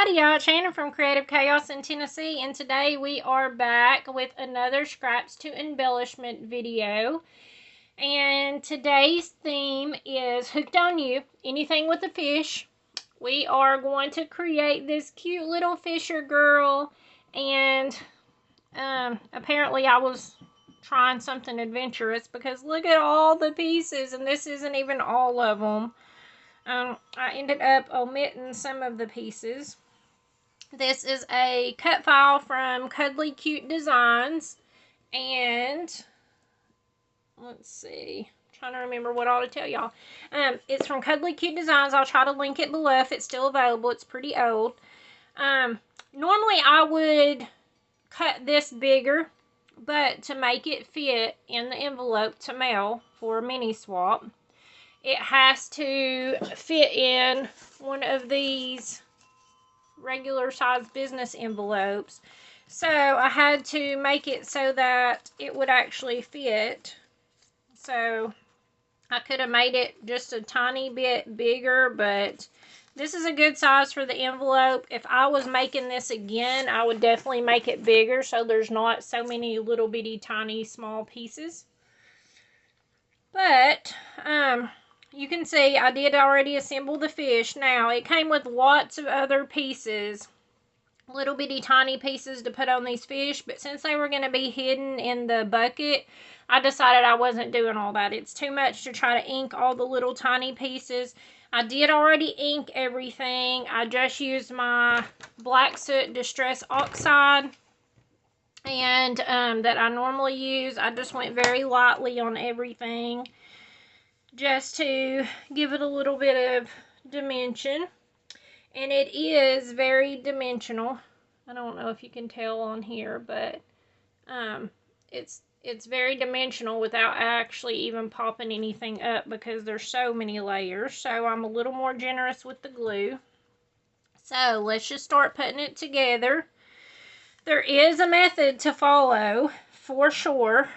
Howdy y'all, it's Shannon from Creative Chaos in Tennessee, and today we are back with another Scraps to Embellishment video. And today's theme is Hooked on You, anything with a fish. We are going to create this cute little fisher girl, and apparently I was trying something adventurous because look at all the pieces, and this isn't even all of them. I ended up omitting some of the pieces. This is a cut file from Cuddly Cute Designs, and let's see, I'm trying to remember what all to tell y'all. It's from Cuddly Cute Designs. I'll try to link it below if it's still available. It's pretty old. Normally I would cut this bigger, but to make it fit in the envelope to mail for a mini swap, it has to fit in one of these regular size business envelopes. So I had to make it so that it would actually fit. So I could have made it just a tiny bit bigger, but this is a good size for the envelope. If I was making this again, I would definitely make it bigger so there's not so many little bitty tiny small pieces. But you can see I did already assemble the fish. Now, it came with lots of other pieces, little bitty tiny pieces to put on these fish, but since they were going to be hidden in the bucket, I decided I wasn't doing all that. It's too much to try to ink all the little tiny pieces. I did already ink everything. I just used my Black Soot Distress Oxide and that I normally use. I just went very lightly on everything, just to give it a little bit of dimension. And it is very dimensional. I don't know if you can tell on here, but it's very dimensional without actually even popping anything up because there's so many layers. So I'm a little more generous with the glue. So let's just start putting it together. There is a method to follow for sure.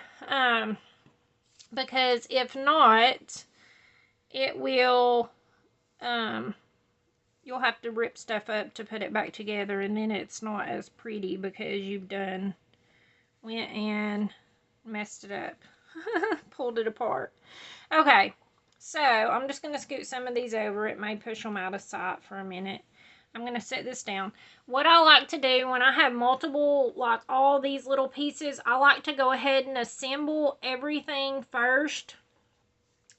Because if not, it will, you'll have to rip stuff up to put it back together, and then it's not as pretty because you've went and messed it up. Pulled it apart. Okay, so I'm just going to scoot some of these over. It may push them out of sight for a minute. I'm going to set this down. What I like to do when I have multiple, like all these little pieces, I like to go ahead and assemble everything first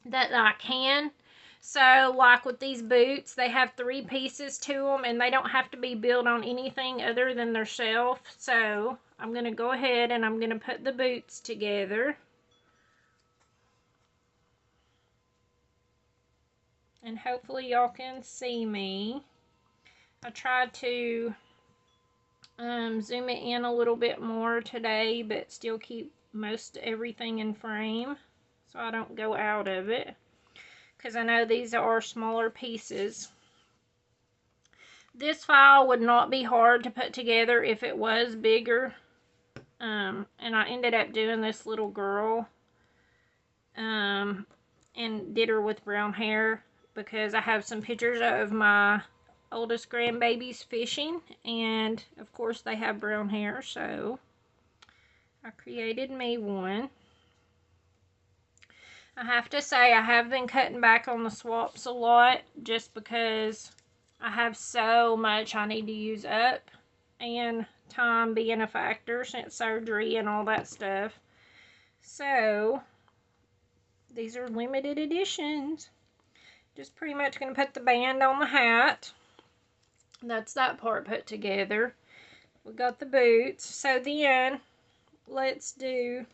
that I can. So like with these boots, they have 3 pieces to them and they don't have to be built on anything other than their shelf. So I'm going to go ahead and I'm going to put the boots together. And hopefully y'all can see me. I tried to zoom it in a little bit more today, but still keep most everything in frame so I don't go out of it, because I know these are smaller pieces. This file would not be hard to put together if it was bigger. And I ended up doing this little girl and did her with brown hair because I have some pictures of my oldest grandbabies fishing, and of course they have brown hair, so I created me one. I have to say I have been cutting back on the swaps a lot just because I have so much I need to use up, and time being a factor since surgery and all that stuff. So these are limited editions. Just pretty much going to put the band on the hat. That's that part put together. We got the boots. So then let's do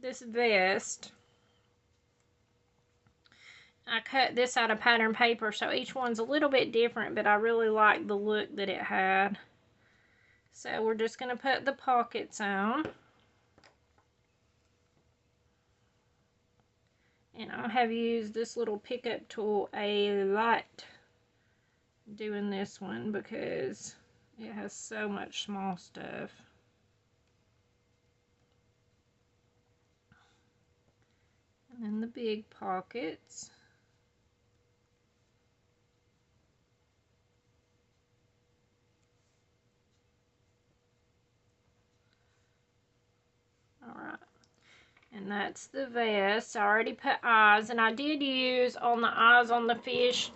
this vest. I cut this out of pattern paper, so each one's a little bit different, but I really like the look that it had. So we're just going to put the pockets on. And I have used this little pickup tool a lot doing this one because it has so much small stuff. And then the big pockets. And that's the vest. I already put eyes, and I did use on the eyes on the fish,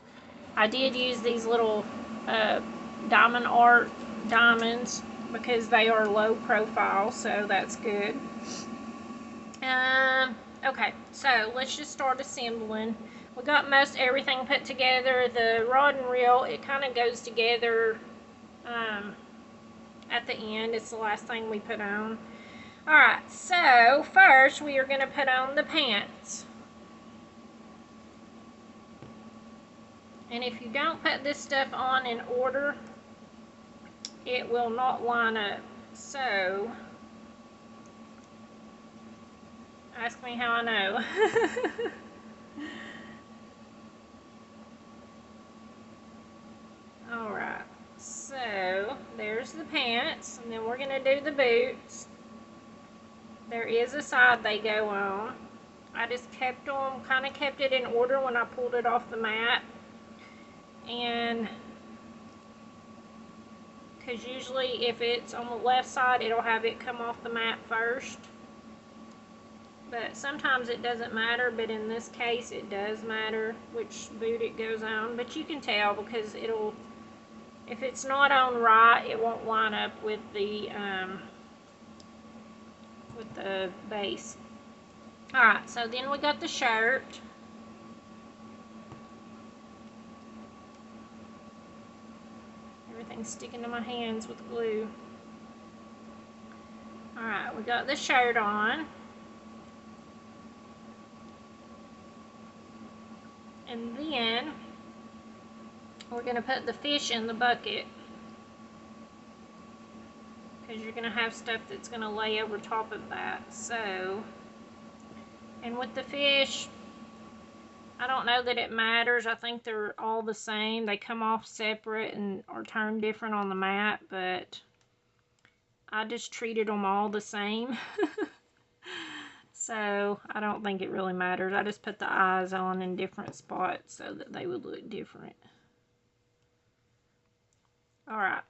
I did use these little diamond art diamonds because they are low profile, so that's good. Okay, so let's just start assembling. We got most everything put together. The rod and reel, it kind of goes together at the end. It's the last thing we put on. Alright, so first we are going to put on the pants. And if you don't put this stuff on in order, it will not line up. So, ask me how I know. Alright, so there's the pants, and then we're going to do the boots. There is a side they go on. I just kept them, kind of kept it in order when I pulled it off the mat. And because usually if it's on the left side, it'll have it come off the mat first. But sometimes it doesn't matter, but in this case it does matter which boot it goes on. But you can tell because it'll, if it's not on right, it won't line up with the base. Alright, so then we got the shirt. Everything's sticking to my hands with glue. Alright, we got the shirt on. And then we're going to put the fish in the bucket. Because you're going to have stuff that's going to lay over top of that. So, and with the fish, I don't know that it matters. I think they're all the same. They come off separate and are turned different on the mat, but I just treated them all the same. So I don't think it really matters. I just put the eyes on in different spots so that they would look different. Alright.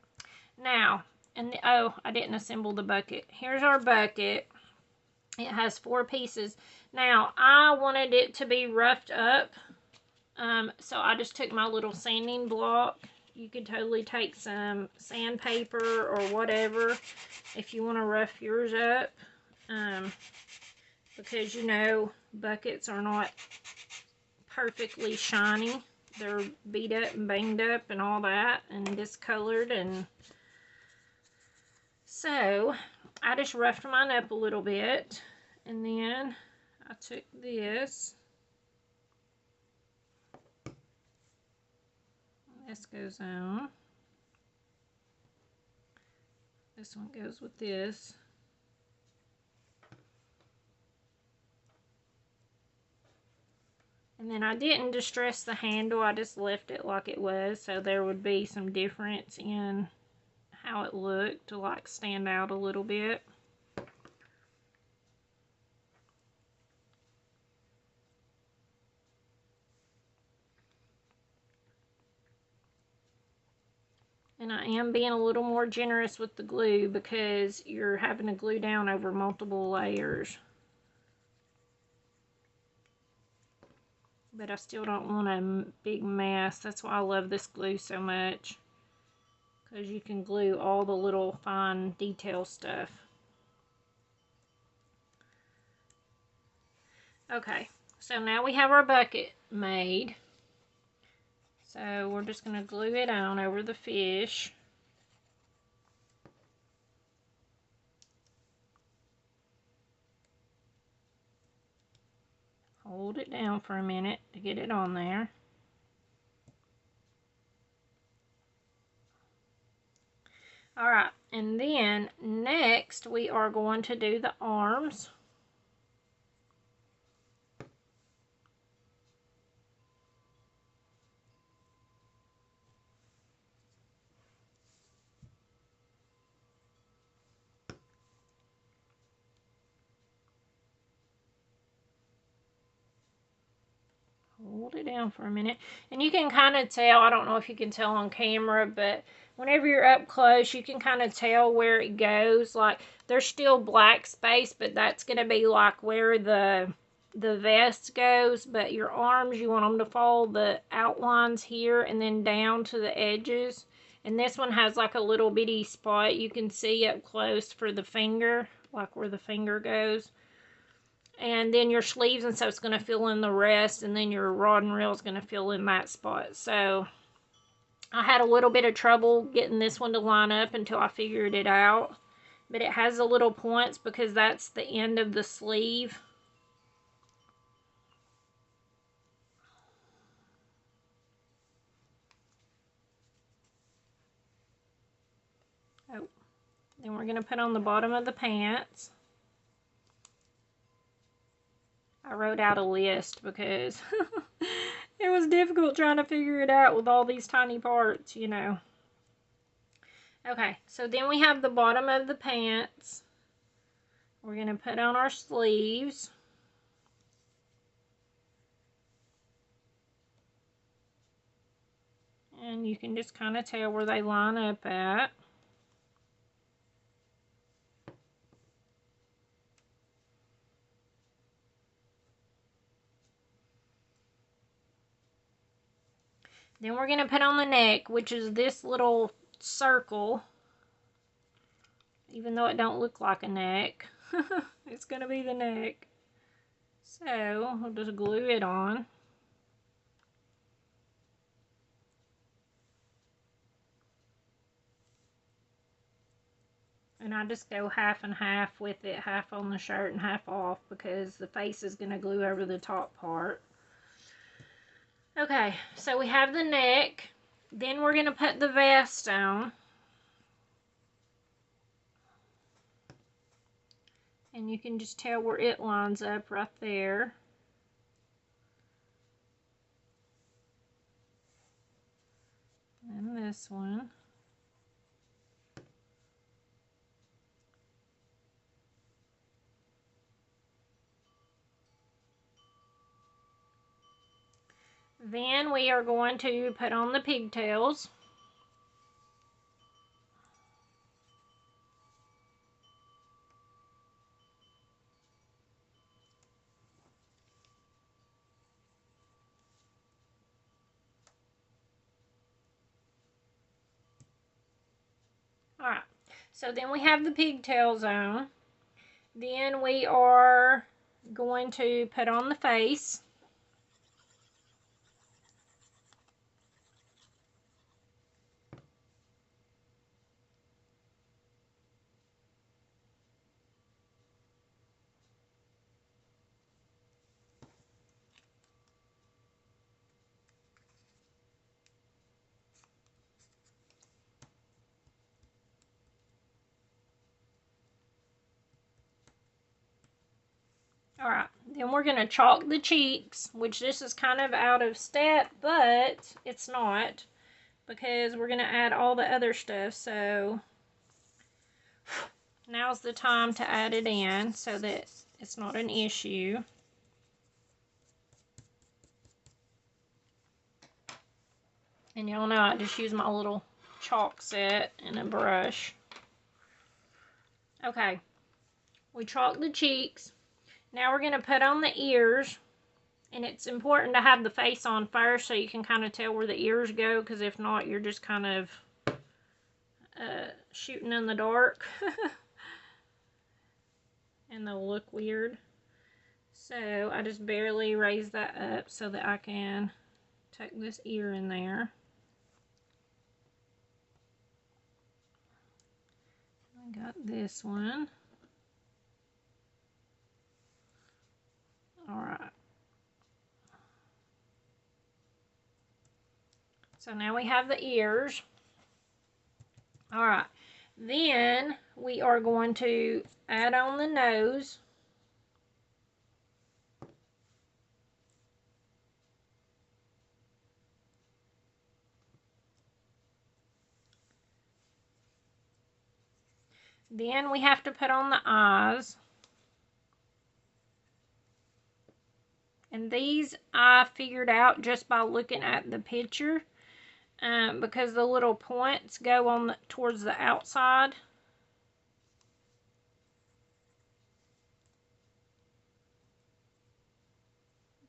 Now, oh, I didn't assemble the bucket. Here's our bucket. It has 4 pieces. Now, I wanted it to be roughed up, so I just took my little sanding block. You could totally take some sandpaper or whatever if you want to rough yours up, because you know buckets are not perfectly shiny. They're beat up and banged up and all that and discolored, and so I just roughed mine up a little bit, and then I took this. This goes on. This one goes with this. And then I didn't distress the handle, I just left it like it was, so there would be some difference in how it looked to like stand out a little bit. And I am being a little more generous with the glue because you're having to glue down over multiple layers. But I still don't want a big mess. That's why I love this glue so much, because you can glue all the little fine detail stuff. Okay, so now we have our bucket made. So we're just going to glue it on over the fish. Hold it down for a minute to get it on there. Alright, and then next we are going to do the arms. Hold it down for a minute. And you can kind of tell, I don't know if you can tell on camera, but whenever you're up close, you can kind of tell where it goes. Like, there's still black space, but that's going to be like where the vest goes. But your arms, you want them to follow the outlines here and then down to the edges. And this one has like a little bitty spot you can see up close for the finger, like where the finger goes. And then your sleeves and so it's going to fill in the rest, and then your rod and reel is going to fill in that spot. So I had a little bit of trouble getting this one to line up until I figured it out. But it has the little points because that's the end of the sleeve. Oh, then we're going to put on the bottom of the pants. I wrote out a list because it was difficult trying to figure it out with all these tiny parts, you know. Okay, so then we have the bottom of the pants. We're going to put on our sleeves. And you can just kind of tell where they line up at. Then we're going to put on the neck, which is this little circle. Even though it don't look like a neck, it's going to be the neck. So we'll just glue it on. And I just go half and half with it, half on the shirt and half off, because the face is going to glue over the top part. Okay, so we have the neck. Then we're going to put the vest on. And you can just tell where it lines up right there. And this one. Then we are going to put on the pigtails. Alright, so then we have the pigtails on. Then we are going to put on the face. Alright, then we're going to chalk the cheeks, which this is kind of out of step, but it's not, because we're going to add all the other stuff. So now's the time to add it in so that it's not an issue. And y'all know I just use my little chalk set and a brush. Okay, we chalk the cheeks. Now we're going to put on the ears. And it's important to have the face on first so you can kind of tell where the ears go, because if not, you're just kind of shooting in the dark. And they'll look weird. So I just barely raise that up so that I can tuck this ear in there. I got this one. Alright. So now we have the ears. Alright. Then we are going to add on the nose. Then we have to put on the eyes. And these I figured out just by looking at the picture. because the little points go on towards the outside.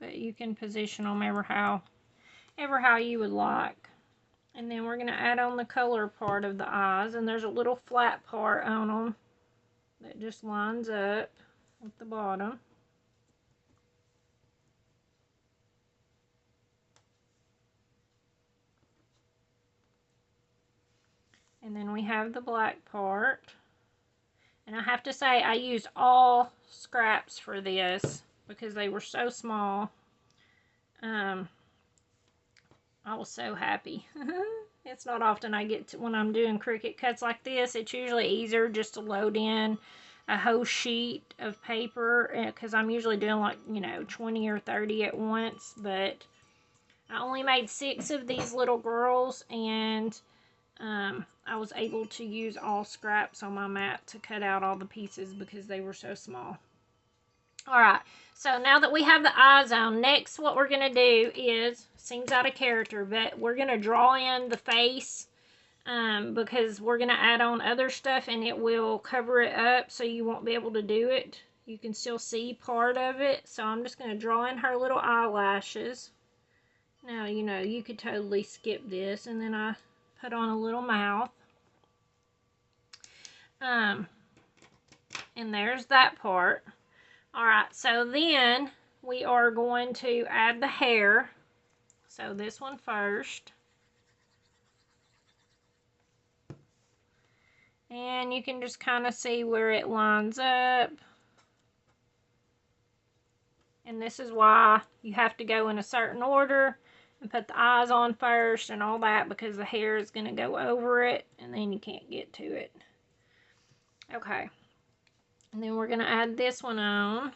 But you can position them ever how you would like. And then we're going to add on the color part of the eyes, and there's a little flat part on them that just lines up with the bottom. And then we have the black part. And I have to say, I used all scraps for this because they were so small. I was so happy. It's not often I get to, when I'm doing Cricut cuts like this, it's usually easier just to load in a whole sheet of paper, because I'm usually doing like, 20 or 30 at once. But I only made 6 of these little girls, and I was able to use all scraps on my mat to cut out all the pieces because they were so small. Alright, so now that we have the eyes on, next what we're going to do is, seems out of character, but we're going to draw in the face, because we're going to add on other stuff and it will cover it up so you won't be able to do it. You can still see part of it, so I'm just going to draw in her little eyelashes. Now, you could totally skip this, and then I put on a little mouth. And there's that part. Alright, so then we are going to add the hair. So this one first. And you can just kind of see where it lines up. And this is why you have to go in a certain order and put the eyes on first and all that, because the hair is going to go over it and then you can't get to it. Okay. And then we're going to add this one on.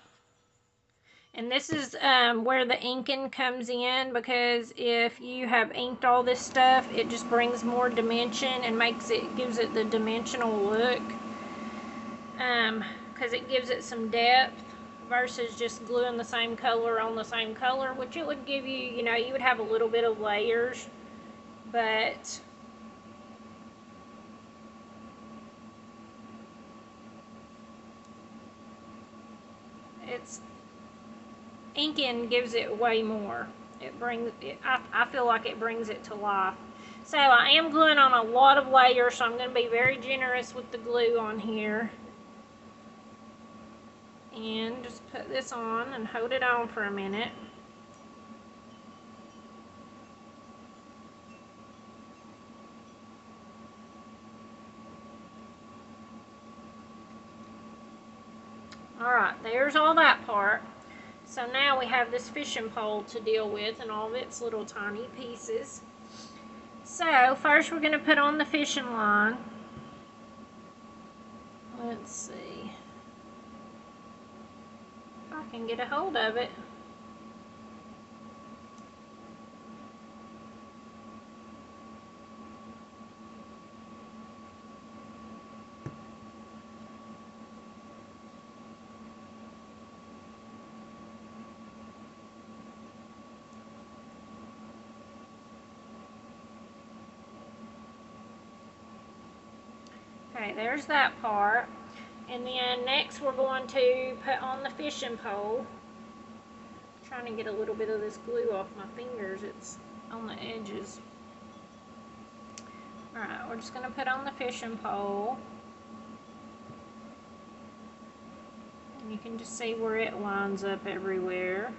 And this is where the inking comes in, because if you have inked all this stuff, it just brings more dimension and gives it the dimensional look. Because it gives it some depth versus just gluing the same color on the same color, which it would give you, you would have a little bit of layers, but inking gives it way more. I feel like it brings it to life. So I am gluing on a lot of layers, so I'm going to be very generous with the glue on here. And just put this on and hold it on for a minute. Alright, there's all that part. So now we have this fishing pole to deal with and all of its little tiny pieces. So first we're going to put on the fishing line. Let's see if I can get a hold of it. Okay, there's that part. And then next we're going to put on the fishing pole. I'm trying to get a little bit of this glue off my fingers. It's on the edges. Alright, we're just going to put on the fishing pole. And you can just see where it lines up everywhere.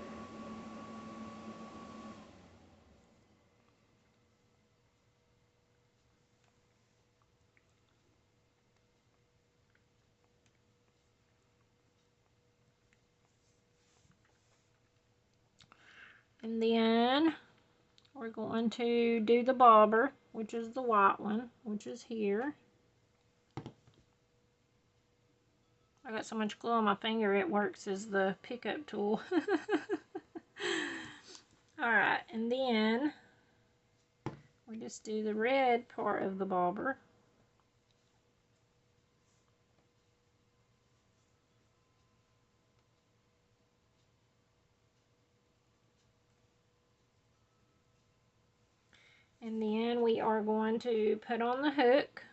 And then we're going to do the bobber, which is the white one, which is here. I got so much glue on my finger it works as the pickup tool. Alright, and then we just do the red part of the bobber. And then we are going to put on the hook.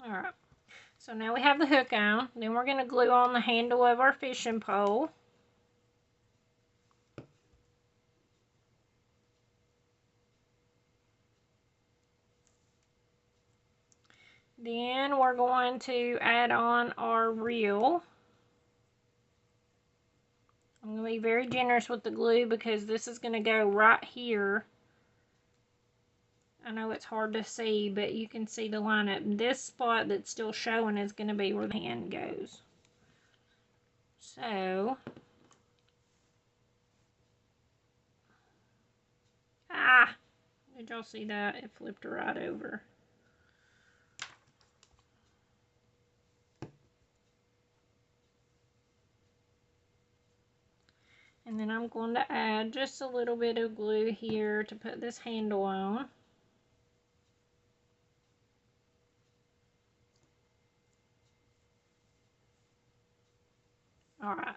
Alright, so now we have the hook on. Then we're going to glue on the handle of our fishing pole. Then we're going to add on our reel. I'm going to be very generous with the glue because this is going to go right here. I know it's hard to see, but you can see the line up. This spot that's still showing is going to be where the hand goes. So, did y'all see that? It flipped right over. And then I'm going to add just a little bit of glue here to put this handle on. Alright,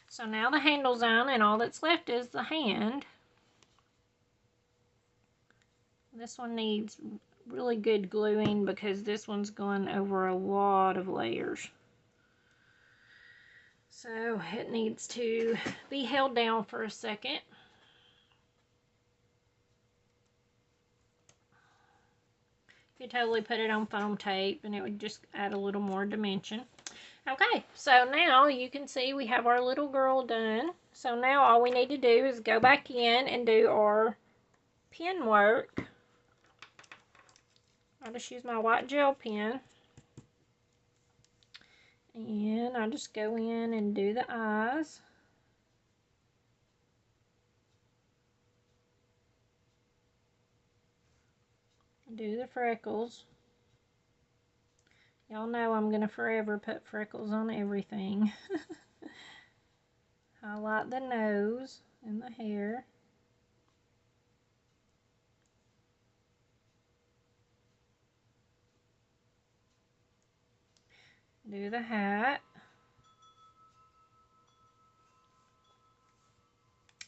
so now the handle's on and all that's left is the hand. This one needs really good gluing because this one's going over a lot of layers. So it needs to be held down for a second. You could totally put it on foam tape and it would just add a little more dimension. Okay, so now you can see we have our little girl done. So now all we need to do is go back in and do our pen work. I'll just use my white gel pen. And I'll just go in and do the eyes. Do the freckles. Y'all know I'm going to forever put freckles on everything. Highlight the nose and the hair. Do the hat.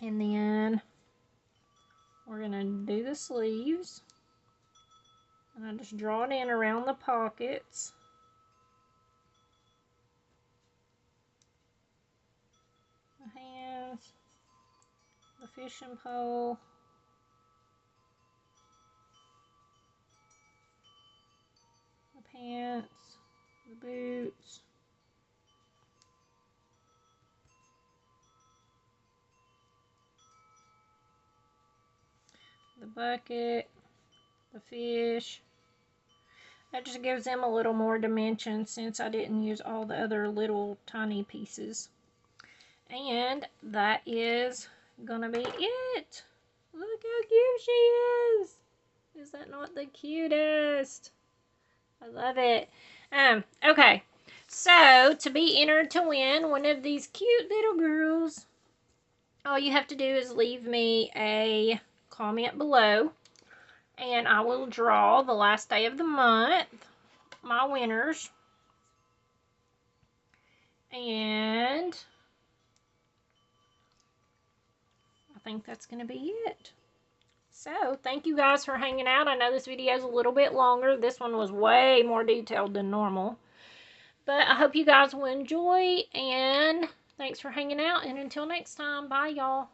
And then we're going to do the sleeves. And I just draw it in around the pockets. The hands, the fishing pole, the pants, the boots, the bucket, the fish. That just gives them a little more dimension since I didn't use all the other little tiny pieces. And that is gonna be it. Look how cute she is. Is that not the cutest? I love it. Okay, so to be entered to win one of these cute little girls, all you have to do is leave me a comment below and I will draw the last day of the month my winners. And I think that's going to be it. So, thank you guys for hanging out. I know this video is a little bit longer. This one was way more detailed than normal. But I hope you guys will enjoy, and thanks for hanging out, and until next time, bye y'all.